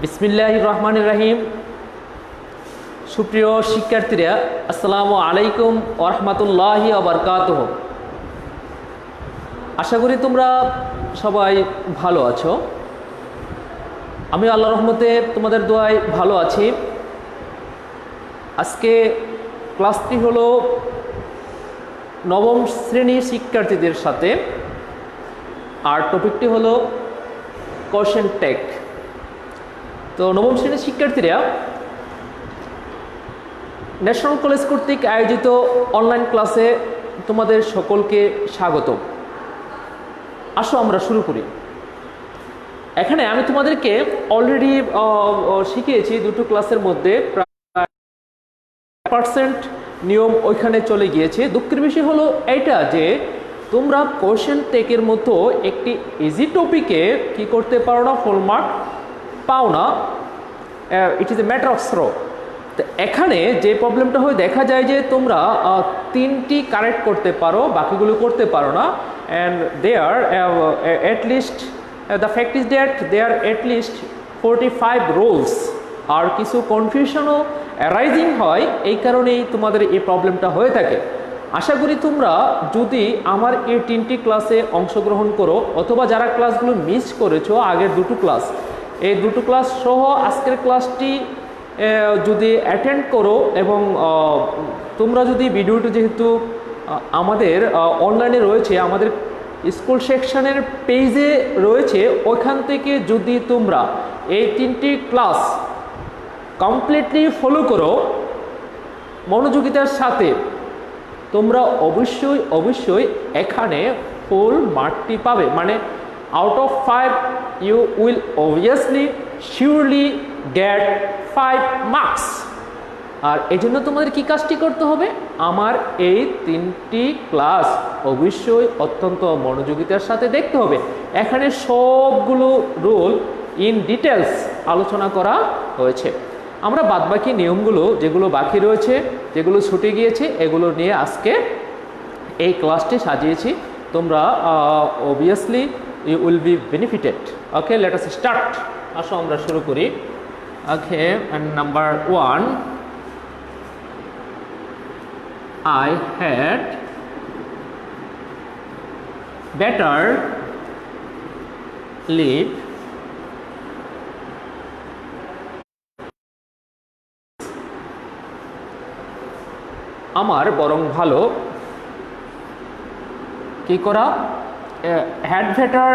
বিসমিল্লাহির রহমানির রহিম। সুপ্রিয় শিক্ষার্থীরা, আসসালামু আলাইকুম ওয়া রাহমাতুল্লাহি ওয়া বারাকাতুহু। আশা করি তোমরা সবাই ভালো আছো। আমি আল্লাহর রহমতে তোমাদের দোয়ায় ভালো আছি। আজকে ক্লাসটি হলো নবম শ্রেণীর শিক্ষার্থীদের সাথে, আর টপিকটি হলো কোশ্চেন টেক। তো নবম শ্রেণীর শিক্ষার্থীরা, ন্যাশনাল কলেজ কর্তৃক আয়োজিত অনলাইন ক্লাসে তোমাদের সকলকে স্বাগত। আসো আমরা শুরু করি। এখানে আমি তোমাদেরকে অলরেডি শিখিয়েছি দুটো ক্লাসের মধ্যে, প্রায় 1% নিয়ম ওইখানে চলে গিয়েছে। দুঃখের বিষয় হলো এইটা যে তোমরা কোশ্চেন টেকের মতো একটি ইজি টপিকে কি করতে পারো না, ফুল মার্ক পাও না। It is a matter of throw. তো এখানে যে প্রবলেমটা হয়, দেখা যায় যে তোমরা 3টি কারেক্ট করতে পারো, বাকিগুলো করতে পারো না। And they are at least the fact is that they are at least 45 rules. আর কিছু কনফিউশনও অ্যারাইজিং হয়, এই কারণেই তোমাদের এই প্রবলেমটা হয়ে থাকে। আশা করি তোমরা যদি আমার এই 3টি ক্লাসে অংশগ্রহণ করো, অথবা যারা ক্লাসগুলো মিস করেছো আগের দুটো ক্লাস, এই দুটো ক্লাস সহ আজকের ক্লাসটি যদি অ্যাটেন্ড করো, এবং তোমরা যদি ভিডিওটি যেহেতু আমাদের অনলাইনে রয়েছে, আমাদের স্কুল সেকশনের পেজে রয়েছে, ওইখান থেকে যদি তোমরা এই 3টি ক্লাস কমপ্লিটলি ফলো করো মনোযোগিতার সাথে, তোমরা অবশ্যই এখানে ফুল মার্কটি পাবে। মানে out of 5 you will obviously surely get 5 marks। আর এই জন্য তোমাদের কি কাজটি করতে হবে, আমার এই 3টি ক্লাস অবশ্যই অত্যন্ত মনোযোগিতার সাথে দেখতে হবে। এখানে সবগুলো রুল ইন ডিটেলস আলোচনা করা হয়েছে। আমরা বাদবাকি নিয়মগুলো যেগুলো বাকি রয়েছে, যেগুলো ছুটে গিয়েছে, এগুলো নিয়ে আজকে এই ক্লাসটি সাজিয়েছি। তোমরা obviously you will be benefited. Okay, let us start. আসো আমরা শুরু করি। Okay, and number 1, I had better leave আমার বরং ভালো কি করা, had better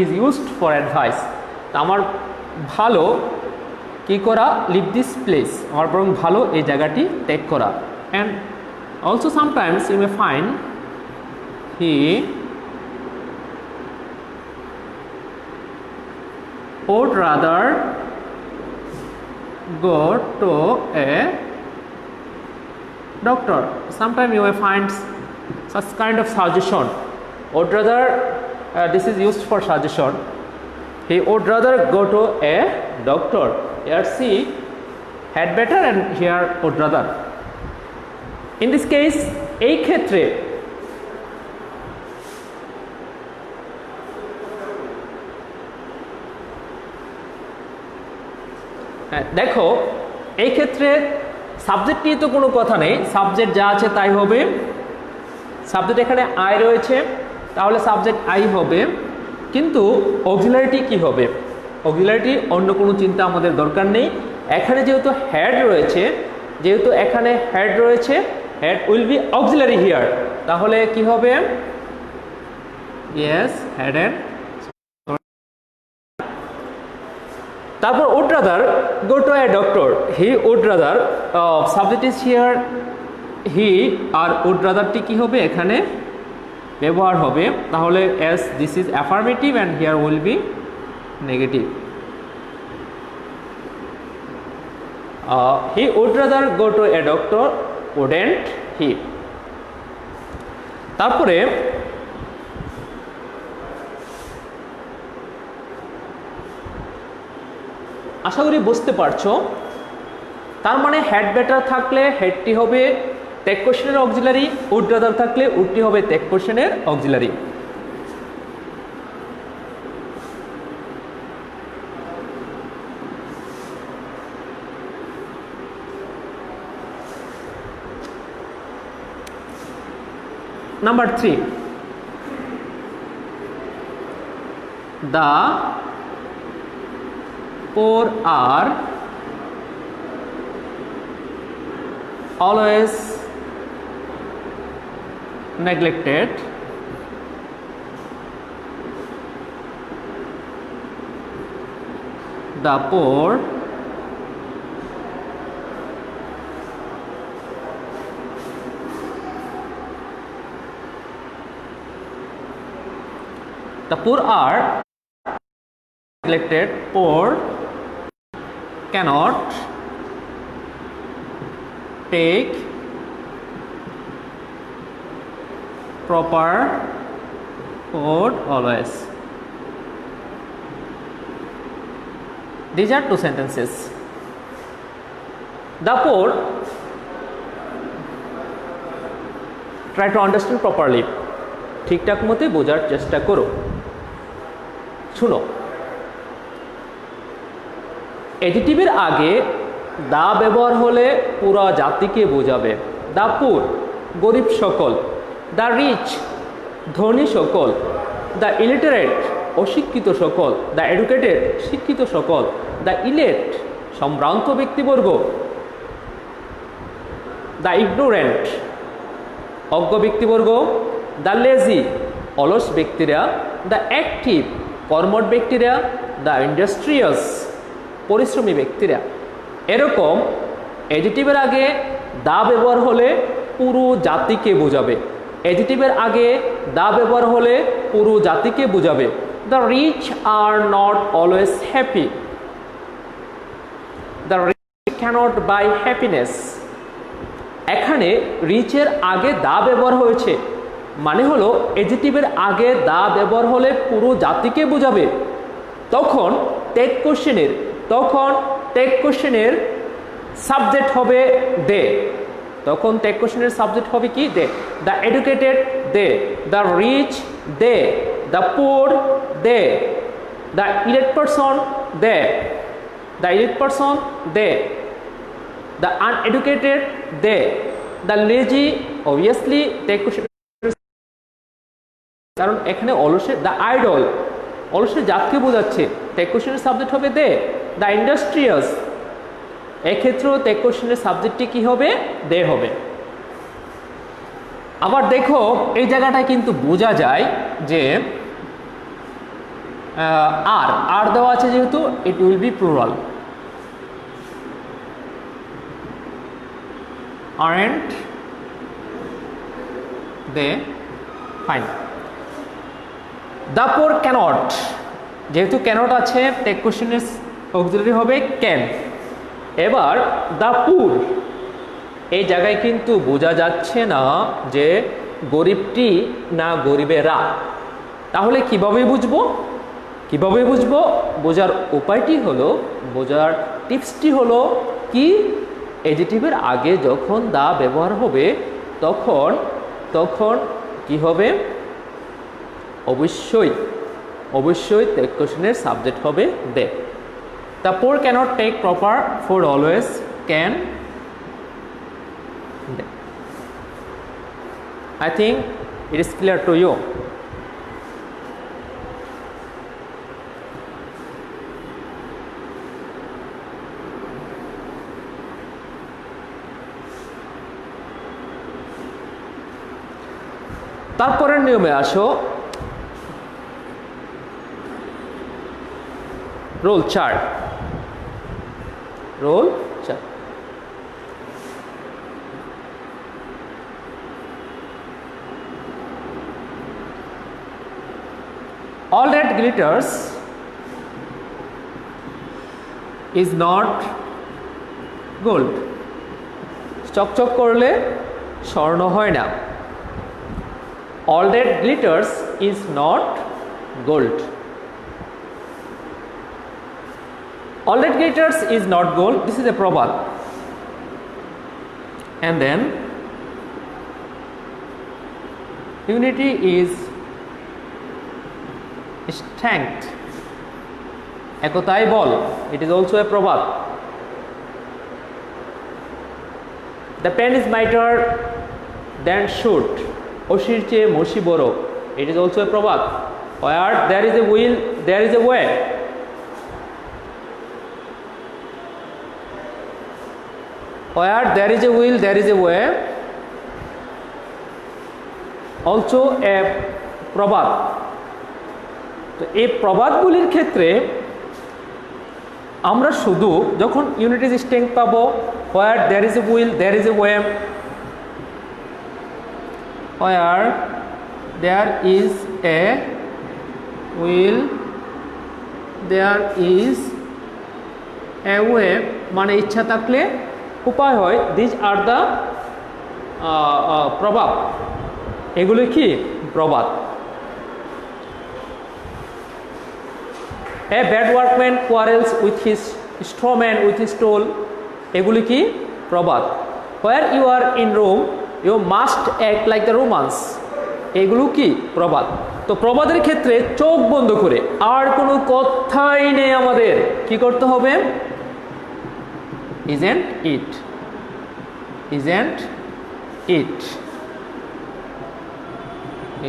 is used for advice। আমার ভালো কি করা, লিভ দিস প্লেস, আমার বরং ভালো এই জায়গাটি ত্যাগ করা। And also sometimes you may find he would rather go to a doctor. Sometimes you may find such kind of suggestion. Would rather, this is used for suggestion. He would rather go to a doctor. Here see had better and here would rather. In this case, এই ক্ষেত্রে দেখো, এই ক্ষেত্রে subject নিয়ে তো কোনো কথা নেই, সাবজেক্ট যা আছে তাই হবে। সাবজেক্ট এখানে আই রয়েছে, তাহলে সাবজেক্ট আই হবে। কিন্তু অক্সিলারিটি কি হবে, অক্সিলারিটি অন্য কোনো চিন্তা আমাদের দরকার নেই। এখানে যেহেতু হ্যাড রয়েছে, had will be auxiliary here, তাহলে কি হবে, ইয়েস হ্যাড এন্ড। তারপর would rather go to a doctor, he would rather, subject is here he, আর উড রাদারটি কি হবে এখানে ব্যবহার হবে। তাহলে as this is affirmative and here will be negative. He would rather go to a doctor, wouldn't he. তারপরে আশা করি বুঝতে পারছো, তার মানে হ্যাড বেটার থাকলে হেডটি হবে টেক কোশ্চেনের অক্সিলারি, উড রাদার থাকলে উডটি হবে টেক কোশ্চেনের auxiliary. Number 3. The poor are always neglected. The poor are neglected. Poor cannot take proper food always. These are two sentences. The poor, try to understand properly. ঠিকঠাক মতে বোঝার চেষ্টা করো। শুনো, এডিটিভের আগে দা ব্যবহার হলে পুরো জাতিকে বোঝাবে। দা পুর গরিব সকল, দ্য রিচ ধনী সকল, দ্য ইলিটারেট অশিক্ষিত সকল, দ্য এডুকেটেড শিক্ষিত সকল, দ্য ইলেট সম্ভ্রান্ত ব্যক্তিবর্গ, দ্য ইগনোরেন্ট অজ্ঞ ব্যক্তিবর্গ, দ্য লেজি অলস ব্যক্তিরা, দ্য অ্যাক্টিভ কর্মঠ ব্যক্তিরা, দ্য ইন্ডাস্ট্রিয়াস পরিশ্রমী ব্যক্তিরা। এরকম এডিটিভের আগে দা ব্যবহার হলে পুরো জাতিকে বোঝাবে। এডিটিভের আগে দা ব্যবহার হলে পুরো জাতিকে বোঝাবে। The rich are not always happy, the rich cannot buy happiness. এখানে রিচের আগে দা ব্যবহার হয়েছে, মানে হলো এডিটিভের আগে দা ব্যবহার হলে পুরো জাতিকে বোঝাবে। তখন টেক কোশ্চেনের সাবজেক্ট হবে দে। তখন টেক কোশ্চেনের সাবজেক্ট হবে কি? They. The educated they, the rich they, the poor they, the elite person they, the elite person they, the uneducated they, the lazy obviously take question, কারণ এখানে অলসের দ্য আইডল অলসের জাতকে বোঝাচ্ছে। Take কোশ্চেনের subject হবে they. The industrious এক্ষেত্রেও take কোশ্চেনের সাবজেক্টটি কি হবে? দে হবে। আবার দেখো এই জায়গাটায় কিন্তু বোঝা যায় যে আর দেওয়া আছে যেহেতু it will be plural. Aren't they, fine. The poor cannot, যেহেতু ক্যানট আছে টেক কোশ্চেনের অক্সিলারি হবে ক্যান। এবার দ্য পুর, এই জায়গায় কিন্তু বোঝা যাচ্ছে না যে গরিবটি না গরিবেরা। তাহলে কিভাবে বুঝবো? বোঝার উপায়টি হলো, বোঝার টিপসটি হলো কি? এডিটিভের আগে যখন দা ব্যবহার হবে তখন কি হবে? অবশ্যই টেক কোশ্চেনের সাবজেক্ট হবে they. The poor can't take proper food always, can they. I think it is clear to you. তারপরের নিয়মে আসো, roll chart. All that glitters is not gold. চকচক করলে স্বর্ণ হয় না। All that glitters is not gold. All that glitters is not gold. This is a proverb. And then unity is strength. একতাই ball. It is also a proverb. The pen is mightier than should. অসির চেয়ে মসি বড়, it is also a প্রবাদ। Where there is a will, there is a way. Where there is a will, there is a way. Also a প্রবাদ। তো এই প্রবাদগুলির ক্ষেত্রে আমরা শুধু যখন ইউনিটি স্ট্রেংথ পাবো, where there is a will, there is a way. Where there is a will, there is a way, মানে ইচ্ছা থাকলে উপায় হয়। দিস আর দ্য প্রবাদ, এগুলো কি প্রবাদ। A bad workman quarrels with his straw man with his tool, এগুলি কি প্রবাদ। Where you are in Rome, you must act like the Romans, এগুলো কি প্রবাদ। তো প্রবাদের ক্ষেত্রে চোখ বন্ধ করে আর কোনো কথাই নেই, আমাদের কি করতে হবে? Isn't it, isn't it,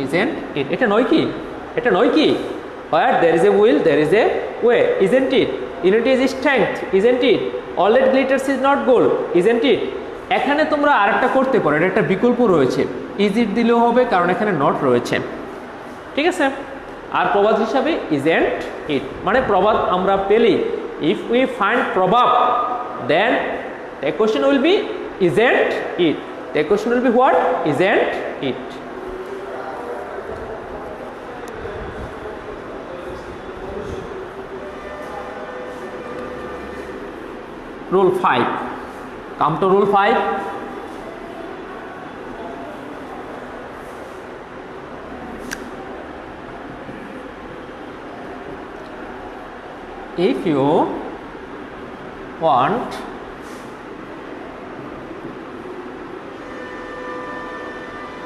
isn't it, এটা নয় কি, এটা নয় কি? Where there is a will, there is a way, isn't it? Unity is strength, isn't it? All that glitters is not gold, isn't it? এখানে তোমরা আরেকটা করতে পারো, এটা একটা বিকল্প রয়েছে, ইজ ইট দিলেও হবে কারণ এখানে নট রয়েছে, ঠিক আছে। আর প্রবাদ হিসাবে isn't it, মানে প্রবাদ আমরা পেলি, if we find প্রবাদ then the question will be isn't it, the question will be what? Isn't it. Rule 5. Come to rule 5. If you want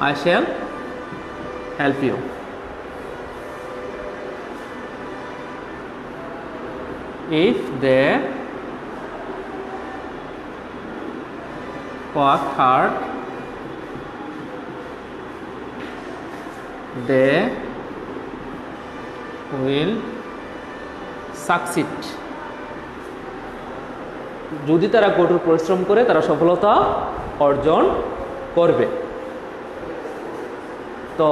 I shall help you. If they work hard, they will succeed. যদি তারা কঠোর পরিশ্রম করে তারা সফলতা অর্জন করবে। তো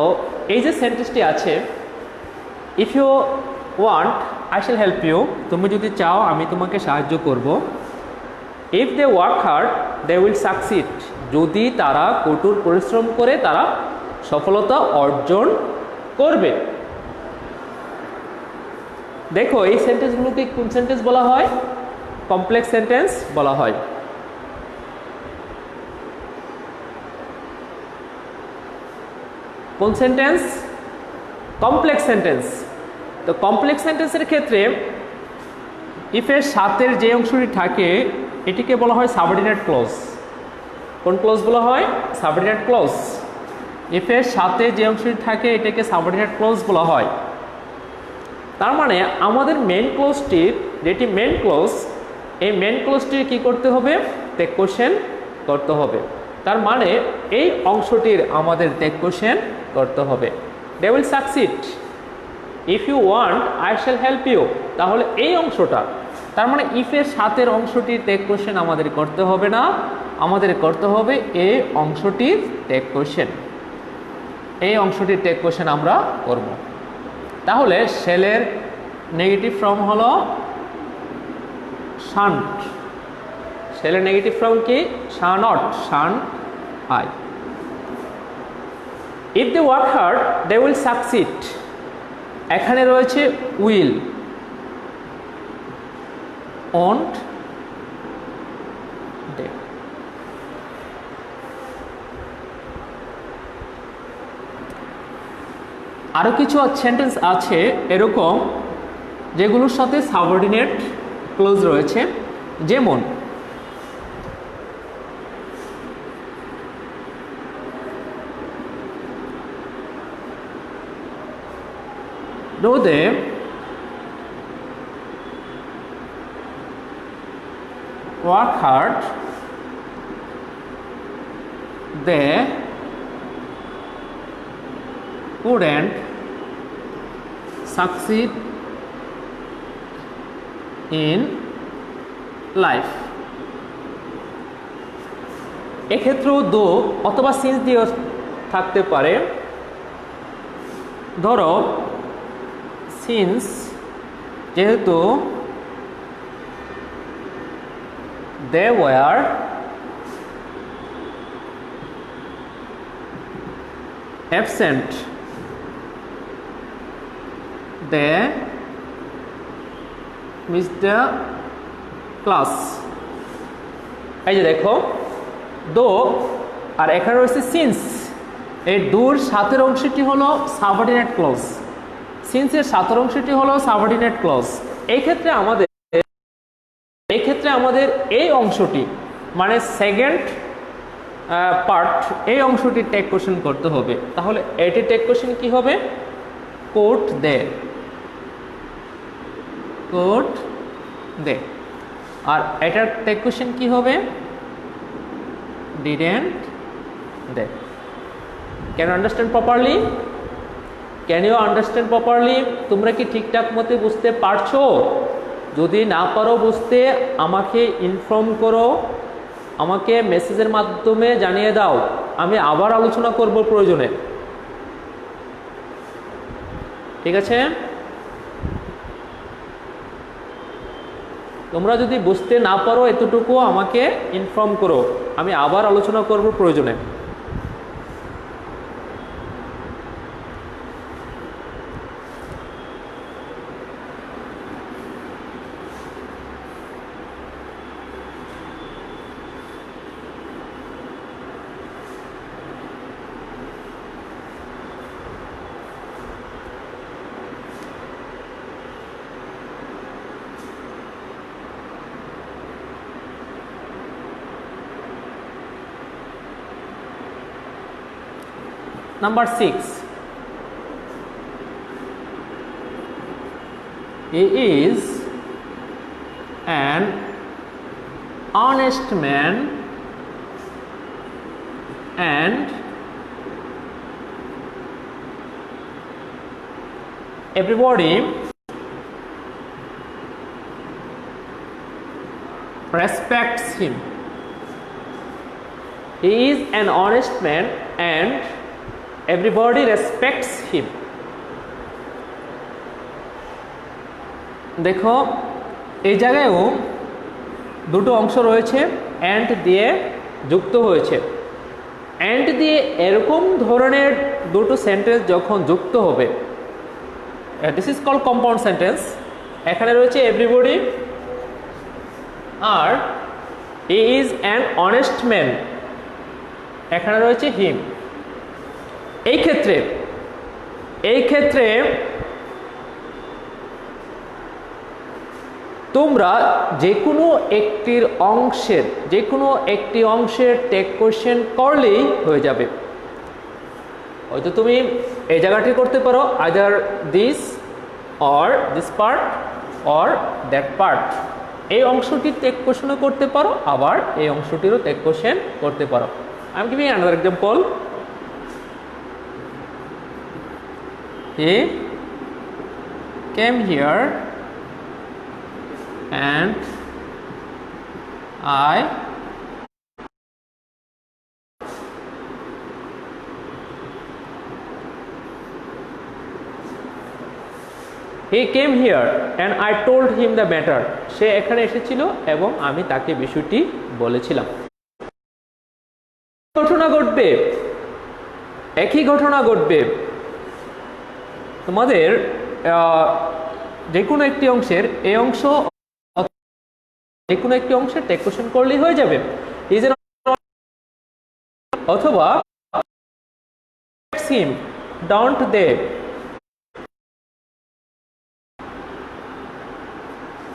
এই যে সেন্টেন্সটি আছে, if you want I shall help you, তুমি যদি চাও আমি তোমাকে সাহায্য করব। If they work hard they will succeed, যদি তারা কঠোর পরিশ্রম করে তারা সফলতা অর্জন করবে। দেখো এই সেন্টেন্সগুলোকে কোন সেন্টেন্স বলা হয়? কমপ্লেক্স সেন্টেন্স বলা হয়। কোন সেন্টেন্স? Complex sentence. তো কমপ্লেক্স সেন্টেন্সের ক্ষেত্রে ইফের সাথের যে অংশটি থাকে এটিকে বলা হয় সাবঅর্ডিনেট ক্লজ। কোন ক্লজ বলা হয়? Subordinate clause. ইফের সাথে যে অংশটি থাকে এটাকে সাবঅর্ডিনেট ক্লজ বলা হয়। তার মানে আমাদের মেন ক্লজটির যেটি মেন ক্লজ, এই মেন ক্লজটির কী করতে হবে? টেক কোশ্চেন করতে হবে। তার মানে এই অংশটির আমাদের টেক কোশ্চেন করতে হবে। They will succeed, if you want I shall help you, তাহলে এই অংশটা, তার মানে ইফের সাথের অংশটির টেক কোশ্চেন আমাদের করতে হবে না, আমাদের করতে হবে এই অংশটির টেক কোশ্চেন। এই অংশটির টেক কোশ্চেন আমরা করব। তাহলে শেলের নেগেটিভ ফর্ম হলো শান্ট। শেলের নেগেটিভ ফর্ম কি? Shan't, shan't I. If they work hard they will succeed, এখানে রয়েছে উইল, ওন্ট, দে। আরও কিছু সেন্টেন্স আছে এরকম যেগুলোর সাথে সাবঅর্ডিনেট ক্লোজ রয়েছে, যেমন do they work hard, they couldn't succeed in life। এক্ষেত্রেও দো অথবা সিন্স দিয়েও থাকতে পারে। ধরো সিন্স যেহেতু they were absent they missed the class। এই যে দেখো দো আর এখানে রয়েছে সিন্স। এই দোর সাথের অংশটি হলো সাবঅর্ডিনেট ক্লজ, সিন্সের সাথের অংশটি হলো সাবঅর্ডিনেট ক্লজ। এই ক্ষেত্রে আমাদের এই অংশটি মানে সেকেন্ড পার্ট, এই অংশটি টেক কোশ্চেন করতে হবে। তাহলে এটি টেক কোশ্চেন কি হবে? কোড দে, কোড দে। আর এটার টেক কোশ্চেন কি হবে? Didn't they. Can you understand properly? Can you understand properly? তোমরা কি ঠিকঠাক মতো বুঝতে পারছো? যদি না পারো বুঝতে আমাকে ইনফর্ম করো, আমাকে মেসেজের মাধ্যমে জানিয়ে দাও, আমি আবার আলোচনা করব প্রয়োজনে। ঠিক আছে? তোমরা যদি বুঝতে না পারো এতটুকু আমাকে ইনফর্ম করো, আমি আবার আলোচনা করব প্রয়োজনে। Number 6, he is an honest man and everybody respects him। He is an honest man and everybody respects him। দেখো এই জায়গায়ও দুটো অংশ রয়েছে, অ্যান্ড দিয়ে যুক্ত হয়েছে। অ্যান্ড দিয়ে এরকম ধরনের দুটো সেন্টেন্স যখন যুক্ত হবে, this is called compound sentence. এখানে রয়েছে এভরিবডি আর he is an honest man, এখানে রয়েছে হিম। এই ক্ষেত্রে তোমরা যে কোনো একটি অংশের টেক কোশ্চেন করলেই হয়ে যাবে। হয়তো তুমি এই জায়গাটি করতে পারো, either this or this part or that part. এই অংশটির টেক কোশ্চেনও করতে পারো, আবার এই অংশটিরও টেক কোশ্চেন করতে পারো। I am giving another example. He came here and I He came here and I told him the matter। সে এখানে এসেছিল এবং আমি তাকে বিষয়টি বলেছিলাম। একই ঘটনা ঘটবে তোমাদের যে কোনো একটি অংশের এই অংশ, যে কোনো একটি অংশের টেক কোশ্চেন করলেই হয়ে যাবে। অথবা him, don't they?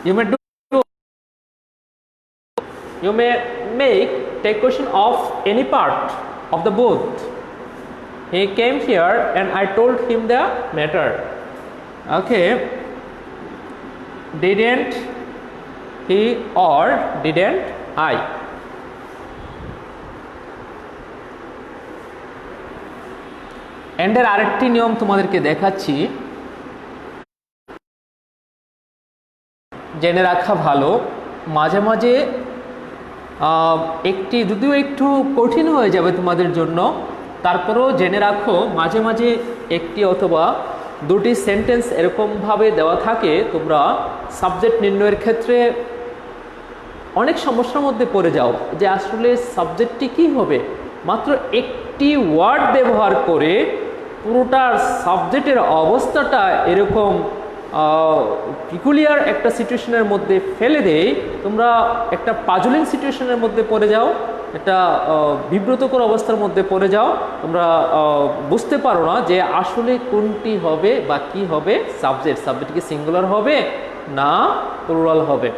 You may make take question of any part of the both. He came here and I told him the matter. Okay. Didn't he or didn't I? এন্ডের আরেকটি নিয়ম তোমাদেরকে দেখাচ্ছি, জেনে রাখা ভালো। মাঝে মাঝে একটি যদিও একটু কঠিন হয়ে যাবে তোমাদের জন্য, তারপরেও জেনে রাখো মাঝে মাঝে একটি অথবা দুটি সেন্টেন্স এরকমভাবে দেওয়া থাকে, তোমরা সাবজেক্ট নির্ণয়ের ক্ষেত্রে অনেক সমস্যার মধ্যে পড়ে যাও যে আসলে সাবজেক্টটি কী হবে। মাত্র একটি ওয়ার্ড ব্যবহার করে পুরোটা সাবজেক্টের অবস্থাটা এরকম পিকুলিয়ার একটা সিচুয়েশনের মধ্যে ফেলে দেয়, তোমরা একটা পাজলিং সিচুয়েশনের মধ্যে পড়ে যাও, একটা বিব্রতকর অবস্থার মধ্যে পড়ে যাও, তোমরা বুঝতে পারো না যে আসলে কোনটি হবে বা কি হবে। সাবজেক্ট কি সিঙ্গুলার হবে না প্লুরাল হবে।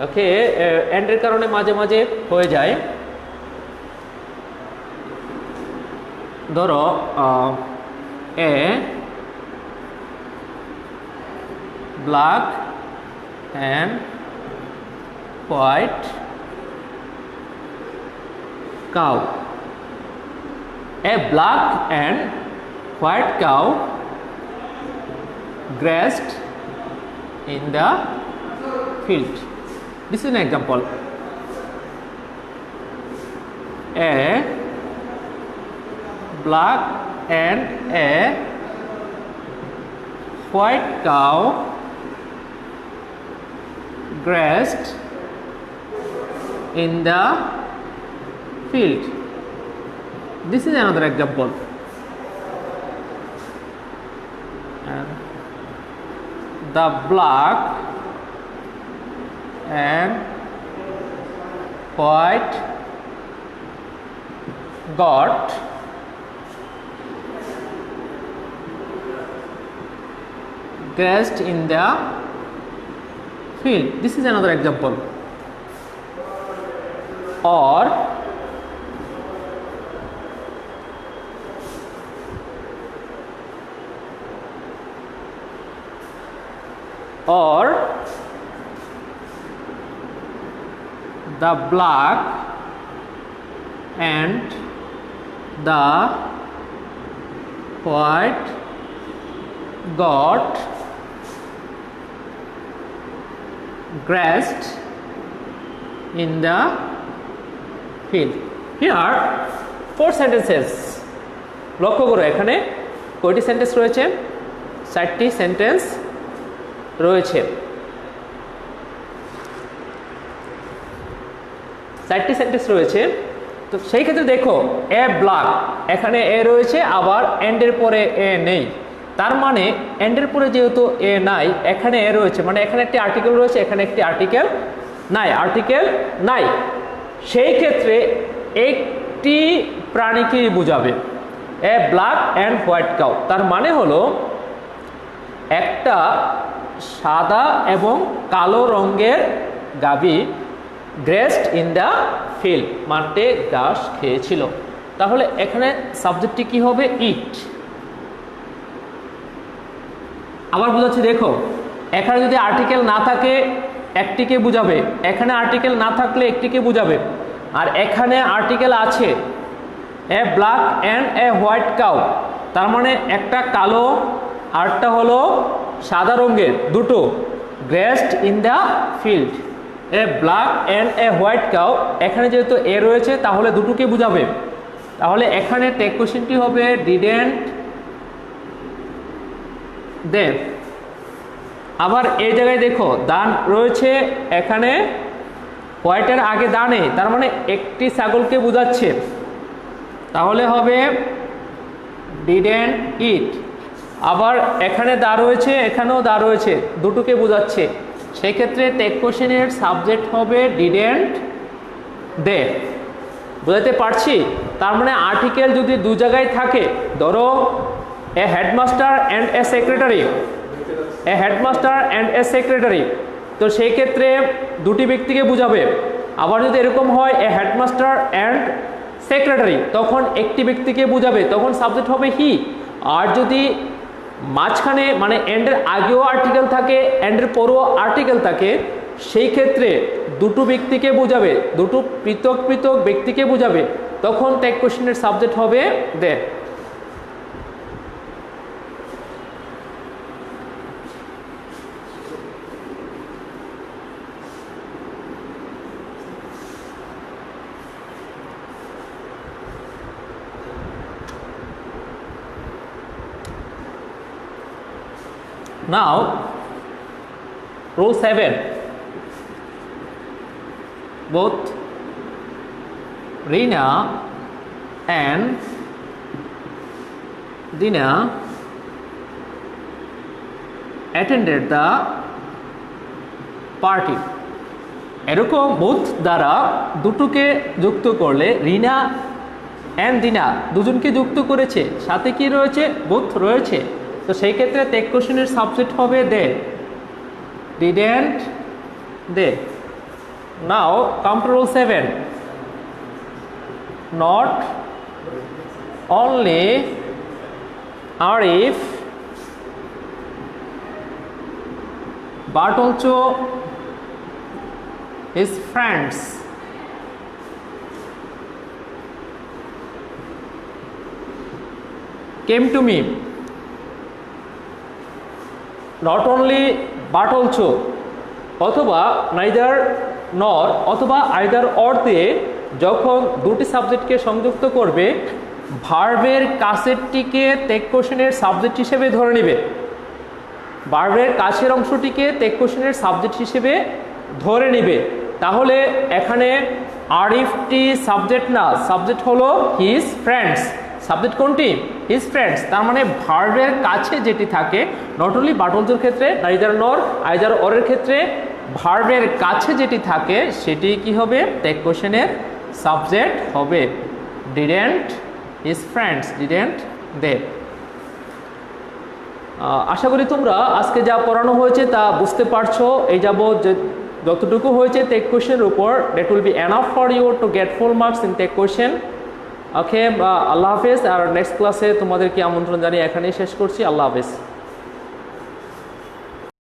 ওকে, এন্ডের কারণে মাঝে মাঝে হয়ে যায়। ধরো এ black and white cow. A black and white cow grazed in the field. This is an example. A black and a white cow grazed in the field. This is another example. And the black and white got grazed in the field. This is another example. Or the black and the white got grazed in the field. Here 4 sentences. লক্ষ্য করো এখানে কয়টি sentence রয়েছে? 4টি sentence রয়েছে। 4টি sentence রয়েছে। তো সেই ক্ষেত্রে দেখো এ ব্ল্যাক, এখানে এ রয়েছে, আবার এন্ডের পরে এ নেই। তার মানে এন্ডের পরে যেহেতু এ নাই, এখানে এ রয়েছে, মানে এখানে একটি আর্টিকেল রয়েছে, এখানে একটি আর্টিকেল নাই। সেই ক্ষেত্রে একটি প্রাণীকে বোঝাবে এ ব্ল্যাক অ্যান্ড হোয়াইট কাউ। তার মানে হলো একটা সাদা এবং কালো রঙের গাভী গ্রেসড ইন দ্য ফিল্ড, মাঠে ঘাস খেয়েছিল। তাহলে এখানে সাবজেক্টটি কি হবে? ইট। আবার বোঝাচ্ছি, দেখো এখানে যদি আর্টিকেল না থাকে একটিকে বুঝাবে, এখানে আর্টিকেল না থাকলে একটিকে বুঝাবে, আর এখানে আর্টিকেল আছে a black and a white cow. তার মানে একটা কালো আরটা হলো সাদা রঙের, দুটো grazed in the field. A black and a white cow, এখানে যেহেতু এ রয়েছে তাহলে দুটোকে বুঝাবে। তাহলে এখানে টেক কোশ্চেনটি হবে ডিডেন্ট দে। আবার এই জায়গায় দেখো দান রয়েছে, এখানে হোয়াইটের আগে দা নেই, তার মানে একটি ছাগলকে বোঝাচ্ছে। তাহলে হবে ডিডেন্ট ইট। আবার এখানে দা রয়েছে, এখানেও দা রয়েছে, দুটোকে বোঝাচ্ছে। সেই ক্ষেত্রে টেক কোশ্চেনের সাবজেক্ট হবে ডিডেন্ট দে। বোঝাতে পারছি? তার মানে আর্টিকেল যদি দু জায়গায় থাকে, ধরো a headmaster and a secretary, a headmaster and a secretary, তো সেই ক্ষেত্রে দুটি ব্যক্তিকে বুঝাবে। আবার যদি এরকম হয় এ হেডমাস্টার অ্যান্ড সেক্রেটারি, তখন একটি ব্যক্তিকে বুঝাবে, তখন সাবজেক্ট হবে হি। আর যদি মাঝখানে মানে এন্ডের আগেও আর্টিকেল থাকে, এন্ডের পরেও আর্টিকেল থাকে, সেই ক্ষেত্রে দুটো ব্যক্তিকে বোঝাবে, দুটো পৃথক পৃথক ব্যক্তিকে বোঝাবে, তখন টেক কোশ্চেনের সাবজেক্ট হবে দে। Now, rule 7. Both Rina and Dina attended the party. এরকম both দ্বারা দুটোকে যুক্ত করলে রিনা অ্যান্ড দিনা দুজনকে যুক্ত করেছে, সাথে কি রয়েছে? both রয়েছে। তো সেই ক্ষেত্রে টেক কোশ্চেনের সাবজেক্ট হবে they, didn't they. Now come to rule 7. Not only Arif but also his friends came to me. Not only but also, অথবা neither nor অথবা either or দিয়ে যখন দুটি সাবজেক্টকে সংযুক্ত করবে, ভার্বের কাছেরটিকে টেক কোশ্চেনের সাবজেক্ট হিসেবে ধরে নেবে। ভার্বের কাছের অংশটিকে টেক কোশ্চেনের সাবজেক্ট হিসেবে ধরে নেবে। তাহলে এখানে আরিফটি সাবজেক্ট না, সাবজেক্ট হলো হিজ ফ্রেন্ডস। সাবজেক্ট কোনটি? His friends. তার মানে ভার্বের কাছে যেটি থাকে, নট অনলি বাট অলসোর ক্ষেত্রে, নাইদার নর আইদার অরের ক্ষেত্রে ভার্বের কাছে যেটি থাকে সেটি কি হবে? টেক কোশ্চেনের সাবজেক্ট হবে। ডিডেন্ট হিজ ফ্রেন্ডস, ডিডেন্ট দে। আশা করি তোমরা আজকে যা পড়ানো হয়েছে তা বুঝতে পারছো। এই যাবৎ যতটুকু হয়েছে টেক কোশ্চেনের উপর, that will be enough for you to get full marks in take question. Okay, আল্লাহ হাফেজ। আর নেক্সট ক্লাসে তোমাদেরকে আমন্ত্রণ জানিয়ে এখানেই শেষ করছি। আল্লাহ হাফেজ।